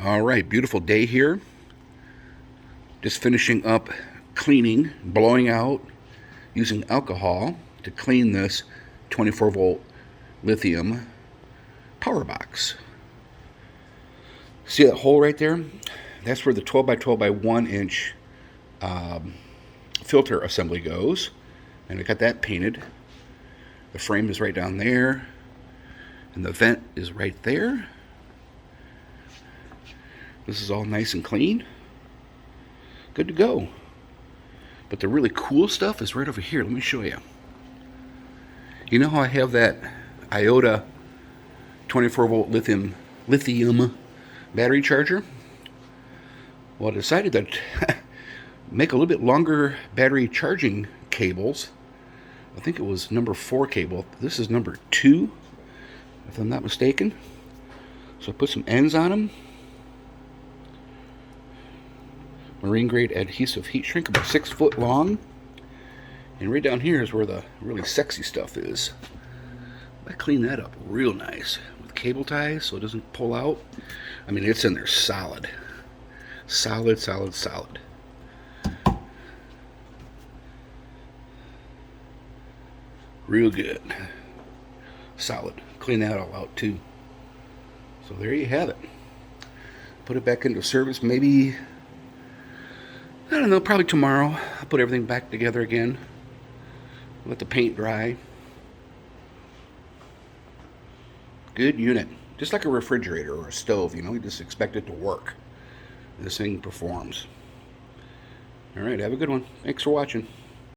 All right, beautiful day here. Just finishing up cleaning, blowing out, using alcohol to clean this 24 volt lithium power box. See that hole right there? That's where the 12 by 12 by 1 inch filter assembly goes. And I got that painted. The frame is right down there, and the vent is right there. This is all nice and clean. Good to go. But the really cool stuff is right over here. Let me show you. You know how I have that iota 24 volt lithium battery charger? Well, I decided to make a little bit longer battery charging cables. I think it was number 4 cable. This is number 2, if I'm not mistaken. So I put some ends on them. Marine grade adhesive heat shrink, about 6 foot long. And right down here is where the really sexy stuff is. I clean that up real nice with cable ties so it doesn't pull out. I mean, it's in there solid. Solid, solid, solid. Real good. Solid. Clean that all out too. So there you have it. Put it back into service maybe, I don't know, probably tomorrow. I'll put everything back together again. Let the paint dry. Good unit. Just like a refrigerator or a stove, you just expect it to work. This thing performs. Alright, have a good one. Thanks for watching.